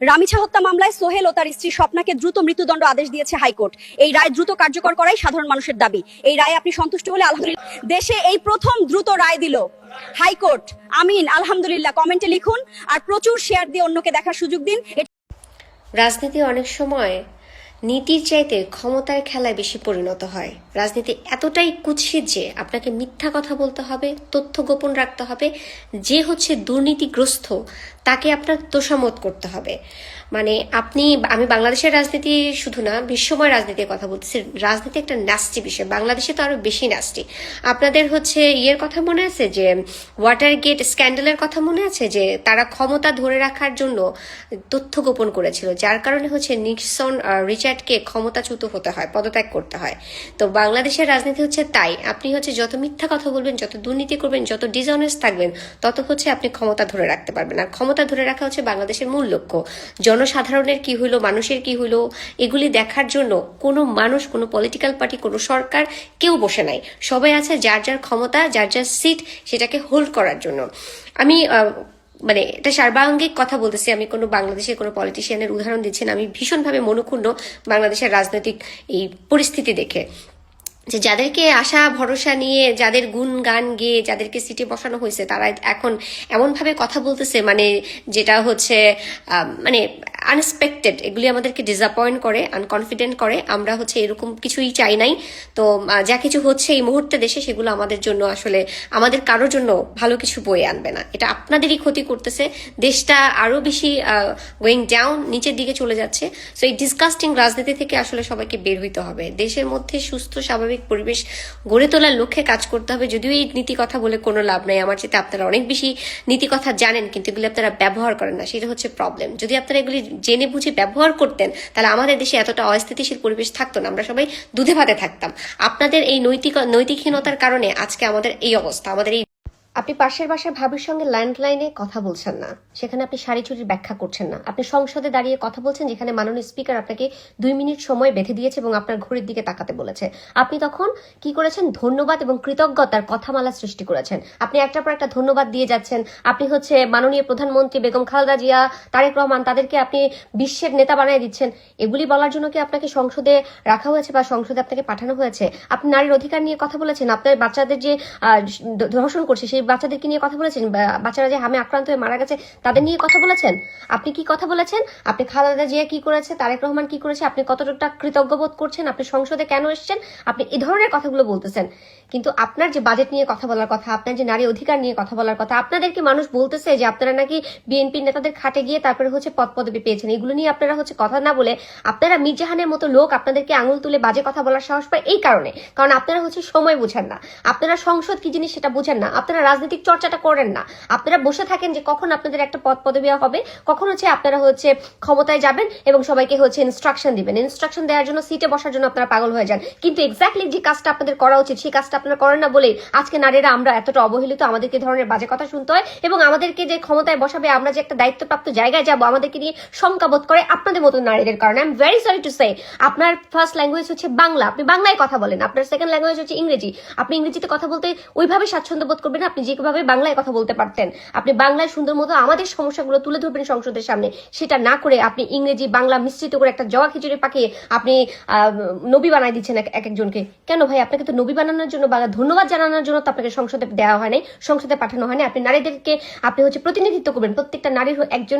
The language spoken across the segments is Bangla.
রামিছা হত্যা মামলায় সোহেল ও তার স্ত্রী স্বপ্নাকে দ্রুত মৃত্যুদণ্ড আদেশ দিয়েছে হাইকোর্ট। এই রায় দ্রুত কার্যকর করাই সাধারণ মানুষের দাবি। এই রায়ে আপনি সন্তুষ্ট হলে আলহামদুলিল্লাহ। দেশে এই প্রথম দ্রুত রায় দিল হাইকোর্ট। আমিন, আলহামদুলিল্লাহ কমেন্টে লিখুন আর প্রচুর শেয়ার দিয়ে অন্যকে দেখার সুযোগ দিন। রাজনীতি অনেক সময় নীতির চাইতে ক্ষমতার খেলায় বেশি পরিণত হয়। রাজনীতি এতটাই কুৎসিত যে আপনাকে মিথ্যা কথা বলতে হবে, তথ্য গোপন রাখতে হবে, যে হচ্ছে দুর্নীতিগ্রস্ত তাকে আপনার তোষামত করতে হবে। মানে আমি বাংলাদেশের রাজনীতি শুধু না, বিশ্বময় রাজনীতির কথা বলতেছি। রাজনীতি একটা ন্যাস্টি বিষয়, বাংলাদেশে তো আরো বেশি ন্যাস্টি। আপনাদের হচ্ছে ইয়ের কথা মনে আছে যে ওয়াটার গেট স্ক্যান্ডালের কথা মনে আছে যে তারা ক্ষমতা ধরে রাখার জন্য তথ্য গোপন করেছিল, যার কারণে হচ্ছে নিক্সন রিচার্ডকে ক্ষমতাচ্যুত হতে হয়, পদত্যাগ করতে হয়। তো বাংলাদেশের রাজনীতি হচ্ছে তাই। আপনি হচ্ছে যত মিথ্যা কথা বলবেন, যত দুর্নীতি করবেন, যত ডিসঅনেস্ট থাকবেন, তত হচ্ছে আপনি ক্ষমতা ধরে রাখতে পারবেন। আর ক্ষমতা ধরে রাখা হচ্ছে বাংলাদেশের মূল লক্ষ্য। জনসাধারণের কি হইলো, মানুষের কি হইলো, এগুলি দেখার জন্য কোনো মানুষ, কোনো পলিটিক্যাল পার্টি, কোনো সরকার কেউ বসে নাই। সবাই আছে যার যার ক্ষমতা, যার যার সিট, সেটাকে হোল্ড করার জন্য। আমি মানে এটা সার্বাঙ্গিক কথা বলতেছি, আমি কোনো বাংলাদেশের কোনো পলিটিশিয়ানের উদাহরণ দিচ্ছি না। আমি ভীষণভাবে মনক্ষুণ্ণ বাংলাদেশের রাজনৈতিক এই পরিস্থিতি দেখে, যে যাদেরকে আশা ভরসা নিয়ে, যাদের গুণ গান গেয়ে যাদেরকে সিটে বসানো হয়েছে, তারা এখন এমনভাবে কথা বলতেছে মানে যেটা হচ্ছে মানে আনএক্সপেক্টেড। এগুলি আমাদেরকে ডিসঅ্যাপয়েন্ট করে, আনকনফিডেন্ট করে। আমরা হচ্ছে এরকম কিছুই চাই নাই। তো যা কিছু হচ্ছে এই মুহূর্তে দেশে, সেগুলো আমাদের জন্য আসলে আমাদের কারোর জন্য ভালো কিছু বয়ে আনবে না। এটা আপনাদেরই ক্ষতি করতেছে। দেশটা আরো বেশি গোয়িং ডাউন, নিচের দিকে চলে যাচ্ছে। সো এই ডিসকাস্টিং রাজনীতি থেকে আসলে সবাইকে বের হইতে হবে। দেশের মধ্যে সুস্থ স্বাভাবিক পরিবেশ গড়ে তোলার লক্ষ্যে কাজ করতে হবে। যদিও এই নীতি কথা বলে কোনো লাভ নাই, আমার চেয়ে আপনারা অনেক বেশি নীতি কথা জানেন, কিন্তু এগুলি আপনারা ব্যবহার করেন না, সেটা হচ্ছে প্রবলেম। যদি আপনারা এগুলি জেনে বুঝে ব্যবহার করতেন, তাহলে আমাদের দেশে এতটা অস্থিতিশীল পরিবেশ থাকতো না, আমরা সবাই দুধে ভাতে থাকতাম। আপনাদের এই নৈতিকহীনতার কারণে আজকে আমাদের এই অবস্থা। আপনি পাশের বাসার ভাবির সঙ্গে ল্যান্ডলাইনে কথা বলছেন না, সেখানে আপনি শাড়ি চুরির ব্যাখ্যা করছেন না। আপনি সংসদে দাঁড়িয়ে কথা বলছেন, যেখানে মাননীয় স্পিকার আপনাকে 2 মিনিট সময় বেঁধে দিয়েছে এবং আপনার ঘড়ির দিকে তাকাতে বলেছে। আপনি তখন কি করেছেন? ধন্যবাদ এবং কৃতজ্ঞতার কথামালা সৃষ্টি করেছেন। আপনি একটার পর একটা ধন্যবাদ দিয়ে যাচ্ছেন। আপনি হচ্ছে মাননীয় প্রধানমন্ত্রী বেগম খালেদা জিয়া, তারেক রহমান, তাদেরকে আপনি বিশ্বের নেতা বানিয়ে দিচ্ছেন। এগুলি বলার জন্য কি আপনাকে সংসদে রাখা হয়েছে বা সংসদে আপনাকে পাঠানো হয়েছে? আপনি নারীর অধিকার নিয়ে কথা বলেছেন। আপনার বাচ্চাদের যে ধর্ষণ করছে, সেই বাচ্চাদেরকে নিয়ে কথা বলেছেন। বাচ্চারা যে হামে আক্রান্ত হয়ে মারা গেছে, তাদের নিয়ে কথা বলেছেন। আপনি কি কথা বলেছেন? আপনি খালেদা জিয়া কি করেছে, তারেক রহমান কি করেছে, আপনি কতটা কৃতজ্ঞ বোধ করছেন, আপনি সংসদে কেন এসেছেন, আপনি এই ধরনের কথাগুলো বলতেছেন। কিন্তু আপনার যে বাজেট নিয়ে কথা বলার কথা, আপনার যে নারী অধিকার নিয়ে কথা বলার কথা, আপনাদেরকে মানুষ বলতেছে যে আপনারা নাকি বিএনপি নেতাদের খাটে গিয়ে তারপরে হচ্ছে পদ পদবি পেয়েছেন। এগুলো নিয়ে আপনারা হচ্ছে কথা না বলে, আপনারা মির্জাহানের মতো লোক আপনাদেরকে আঙুল তুলে বাজে কথা বলার সাহস পায় এই কারণে, কারণ আপনারা হচ্ছে সময় বুঝেন না, আপনারা সংসদ কি জিনিস সেটা বুঝেন না, আপনারা রাজনৈতিক চর্চাটা করেন না। আপনারা বসে থাকেন যে কখন আপনাদের একটা পদ পদবি হবে, কখন হচ্ছে আপনারা হচ্ছে ক্ষমতায় যাবেন এবং সবাইকে হচ্ছে ইনস্ট্রাকশন দিবেন। ইনস্ট্রাকশন দেওয়ার জন্য, সিটে বসার জন্য আপনারা পাগল হয়ে যান। কিন্তু এক্স্যাক্টলি যে কাজটা আপনাদের করা উচিত, সেই কাজটা আপনারা করেন না বলেই আজকে নারীরা আমরা এতটা অবহেলিত। আমাদেরকে ধরনের বাজে কথা শুনতে হয় এবং আমাদেরকে যে ক্ষমতায় বসাবে, আমরা যে একটা দায়িত্বপ্রাপ্ত জায়গায় যাব, আমাদেরকে নিয়ে শঙ্কাবোধ করে আপনাদের মতো নারীদের কারণে। I am very sorry to say, আপনার ফার্স্ট ল্যাঙ্গুয়েজ হচ্ছে বাংলা, আপনি বাংলায় কথা বলেন। আপনার সেকেন্ড ল্যাঙ্গুয়েজ হচ্ছে ইংরেজি, আপনি ইংরেজিতে কথা বলতে ওইভাবে স্বাচ্ছন্দ্য বোধ করবেন আপনি যেভাবে বাংলায় কথা বলতে পারতেন। আপনি বাংলায় সুন্দর মতো আমাদের সমস্যাগুলো তুলে ধরবেন সংসদের সামনে, সেটা না করে আপনি ইংরেজি বাংলা মিশ্রিত করে একটা জওয়া খিচুড়ি পাকিয়ে আপনি নবী বানাই দিচ্ছেন এক একজনকে। কেন ভাই? আপনাকে তো নবী বানানোর জন্য বা ধন্যবাদ জানানোর জন্য তো আপনাকে সংসদে দেওয়া হয় নাই, সংসদে পাঠানো হয়নি। আপনি নারীদেরকে আপনি হচ্ছে প্রতিনিধিত্ব করবেন, প্রত্যেকটা নারীর একজন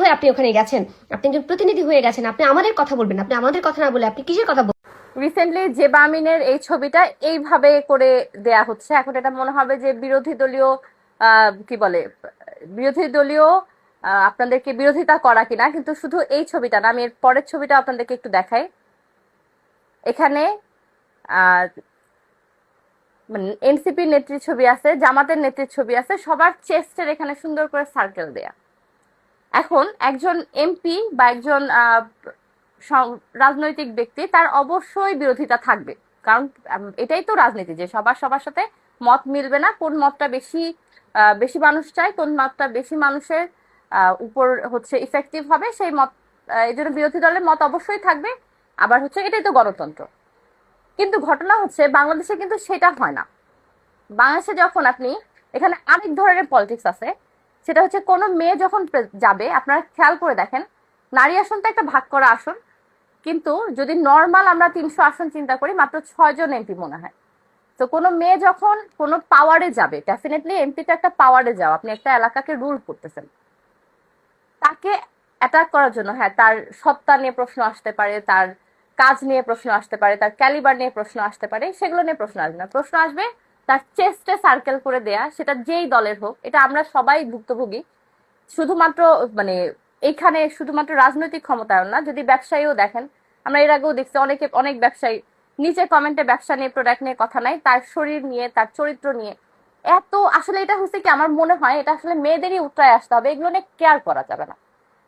হয়ে আপনি ওখানে গেছেন, আপনি একজন প্রতিনিধি হয়ে গেছেন। আপনি আমাদের কথা বলবেন, আপনি আমাদের কথা না বলে আপনি কিসের কথা বলবেন? রিসেন্টলি জেবা আমিনের এই ছবিটা এইভাবে করে দেয়া হচ্ছে। এখন এটা মনে হবে যে বিরোধী দলীয় কি বলে, বিরোধী দলীয় আপনাদেরকে বিরোধিতা করা কিনা, কিন্তু শুধু এই ছবিটা না, আমি এর পরের ছবিটা আপনাদেরকে একটু দেখাই। এখানে মানে এনসিপির নেত্রীর ছবি আছে, জামাতের নেত্রীর ছবি আছে, সবার চেস্টের এখানে সুন্দর করে সার্কেল দেয়া। এখন একজন এমপি বা একজন রাজনৈতিক ব্যক্তি, তার অবশ্যই বিরোধিতা থাকবে, কারণ এটাই তো রাজনীতি, যে সবার সাথে মত মিলবে না। কোন মতটা বেশি মানুষ চায়, কোন মতটা বেশি মানুষের উপর হচ্ছে ইফেক্টিভ হবে, সেই মত, এই জন্য বিরোধী দলের মত অবশ্যই থাকবে। আবার হচ্ছে এটাই তো গণতন্ত্র। কিন্তু ঘটনা হচ্ছে বাংলাদেশে কিন্তু সেটা হয় না। বাংলাদেশে যখন আপনি এখানে আরেক ধরনের পলিটিক্স আছে, সেটা হচ্ছে কোনো মেয়ে যখন যাবে, আপনারা খেয়াল করে দেখেন, নারী আসন তো একটা ভাগ করা আসন, কিন্তু যদি নর্মাল আমরা 300 আসন চিন্তা করি, মাত্র 6 জন এমপি মনে হয়। তো কোনো মেয়ে যখন কোনো পাওয়ারে যাবে, ডেফিনেটলি এমপি তো একটা পাওয়ারে যাও, আপনি একটা এলাকাকে রুল করতেছেন, তাকে অ্যাটাক করার জন্য, হ্যাঁ, তার সত্তা নিয়ে প্রশ্ন আসতে পারে, তার কাজ নিয়ে প্রশ্ন আসতে পারে, তার ক্যালিবার নিয়ে প্রশ্ন আসতে পারে, সেগুলো নিয়ে প্রশ্ন আসবে না। প্রশ্ন আসবে তার চেস্টে সার্কেল করে দেয়া, সেটা যেই দলের হোক। এটা আমরা সবাই ভুক্তভোগী, শুধুমাত্র মানে এখানে শুধুমাত্র রাজনৈতিক ক্ষমতায়ন না, যদি ব্যবসায়ীও দেখেন, আমরা এর আগেও দেখছি অনেক ব্যবসায়ী নিচে কমেন্টে ব্যবসা নিয়ে, প্রোডাক্ট নিয়ে কথা নাই, তার শরীর নিয়ে, তার চরিত্র নিয়ে এত, আসলে এটা হচ্ছে কি, আমার মনে হয় এটা আসলে মেয়েদেরই উঠে আসতে হবে, এগুলো নিয়ে কেয়ার করা যাবে না।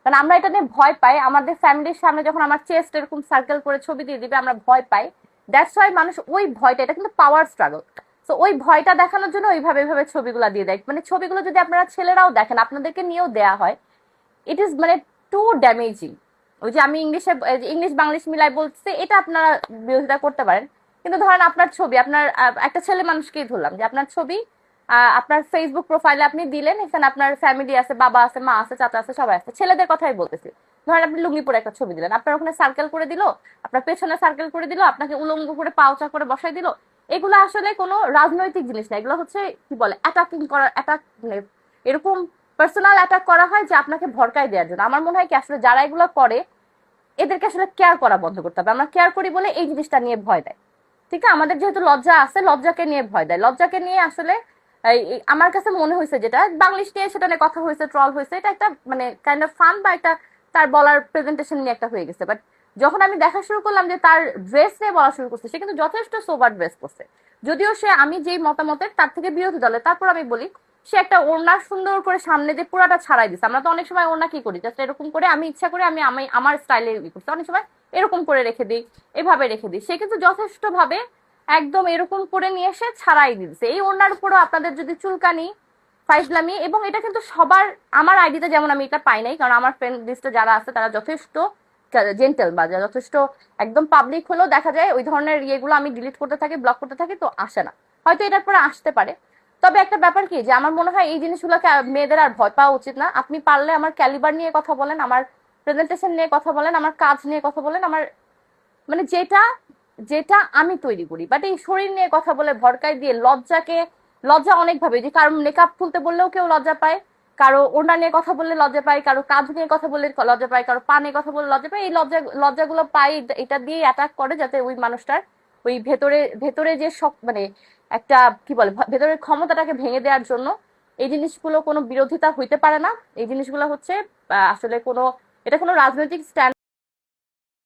কারণ আমরা এটা নিয়ে ভয় পাই, আমাদের ফ্যামিলির সামনে যখন আমার চেস্ট এরকম সার্কেল করে ছবি দিয়ে দিবে আমরা ভয় পাই। দ্যাটস ওয়াই মানুষ ওই ভয়টা, এটা কিন্তু পাওয়ার স্ট্রাগল, তো ওই ভয়টা দেখানোর জন্য এইভাবে ছবিগুলো দিয়ে দেয়। মানে ছবিগুলো যদি আপনারা ছেলেরাও দেখেন, আপনাদেরকে নিয়েও দেয়া হয়, ইট ইজ মানে টু ড্যামেজিং। ওই যে আমি ইংলিশ বাংলিশ মিলাই বলছি, এটা আপনারা বিরোধিতা করতে পারেন, কিন্তু ধরেন আপনার ছবি, আপনার একটা ছেলে মানুষকেই ধরলাম যে আপনার ছবি আপনার ফেসবুক প্রোফাইলে আপনি দিলেন, এখানে আপনার ফ্যামিলি আছে, বাবা আছে, মা আছে, চাচা আছে, সবাই আছে, ছেলেদের কথাই বলতেছি। ধরেন আপনি লুঙ্গি পরে একটা ছবি দিলেন, আপনার ওখানে সার্কেল করে দিল, আপনার পেছনে সার্কেল করে দিল, আপনাকে উলঙ্গ করে পাউচা করে বসাই দিল। এগুলো আসলে কোনো রাজনৈতিক জিনিস না, এগুলো হচ্ছে কি বলে, অ্যাটাকিং করা, অ্যাটাক, মানে এরকম পার্সোনাল অ্যাটাক করা হয় যে আপনাকে ভড়কাই দেওয়ার জন্য। আমার মনে হয় কি, আসলে যারা এগুলো করে এদেরকে আসলে কেয়ার করা বন্ধ করতে হবে। আমরা কেয়ার করি বলে এই জিনিসটা নিয়ে ভয় দেয়, ঠিক আছে? আমাদের যেহেতু লজ্জা আছে, লজ্জাকে নিয়ে ভয় দেয়, লজ্জাকে নিয়ে আসলে আমার কাছে মনে হয়েছে, যেটা বাংলিশ নিয়ে সেটা নিয়ে কথা হয়েছে, ট্রল হয়েছে, এটা একটা মানে কাইন্ড অফ ফান বা একটা তার বলার প্রেজেন্টেশন নিয়ে একটা হয়ে গেছে। বাট যখন আমি দেখা শুরু করলাম যে তার ড্রেস নিয়ে বলা শুরু করছে, সে কিন্তু যথেষ্ট সোবার ড্রেস করছে, যদিও সে আমি যেই মতামতের তার থেকে বিরোধী দলে, তারপর আমি বলি সে একটা ওড়না সুন্দর করে সামনে দিয়ে পুরাটা ছাড়াই দিচ্ছে। আমরা তো অনেক সময় ওড়না কি করি, জাস্ট এরকম করে আমি ইচ্ছা করে আমি আমার স্টাইলে করছি, অনেক সময় এরকম করে রেখে দিই, এভাবে রেখে দিই। সে কিন্তু যথেষ্ট ভাবে একদম এরকম করে নিয়ে এসে ছাড়াই দিচ্ছে। এই ওড়নার উপরও আপনাদের যদি চুলকানি, ফাইজলামি, এবং এটা কিন্তু সবার, আমার আইডিতে যেমন আমি এটা পাই নাই, কারণ আমার ফ্রেন্ড লিস্টে যারা আছে তারা যথেষ্ট জেন্টেল বা যথেষ্ট একদম পাবলিক হলেও দেখা যায় ওই ধরনের ইয়েগুলো আমি ডিলিট করতে থাকি, ব্লক করতে থাকি, তো আসে না। হয়তো এটার পরে আসতে পারে। তবে একটা ব্যাপার কি, যে আমার মনে হয় এই জিনিসগুলোকে মেয়েদের আর ভয় পাওয়া উচিত না। আপনি পারলে আমার ক্যালিবার নিয়ে কথা বলেন, আমার প্রেজেন্টেশন নিয়ে কথা বলেন, আমার কাজ নিয়ে কথা বলেন, আমার মানে যেটা যেটা আমি তৈরি করি। বাট এই শরীর নিয়ে কথা বলে ভরকাই দিয়ে লজ্জা অনেক ভাবে, যে কারো মেকআপ খুলতে বললেও কেউ লজ্জা পায়, কারো ওড়না নিয়ে কথা বললে লজ্জা পায়, কারো কাঁধ নিয়ে কথা বললে লজ্জা পায়, কারো পা নিয়ে কথা বললে লজ্জা পায়। এই লজ্জাগুলো পাই, এটা দিয়ে অ্যাটাক করে, যাতে ওই মানুষটার ওই ভেতরে যে সব মানে একটা কি বলে, ভেতরের ক্ষমতাটাকে ভেঙে দেওয়ার জন্য। এই জিনিসগুলো কোনো বিরোধিতা হইতে পারে না। এই জিনিসগুলো হচ্ছে আসলে কোনো, এটা কোনো রাজনৈতিক স্ট্যান্ড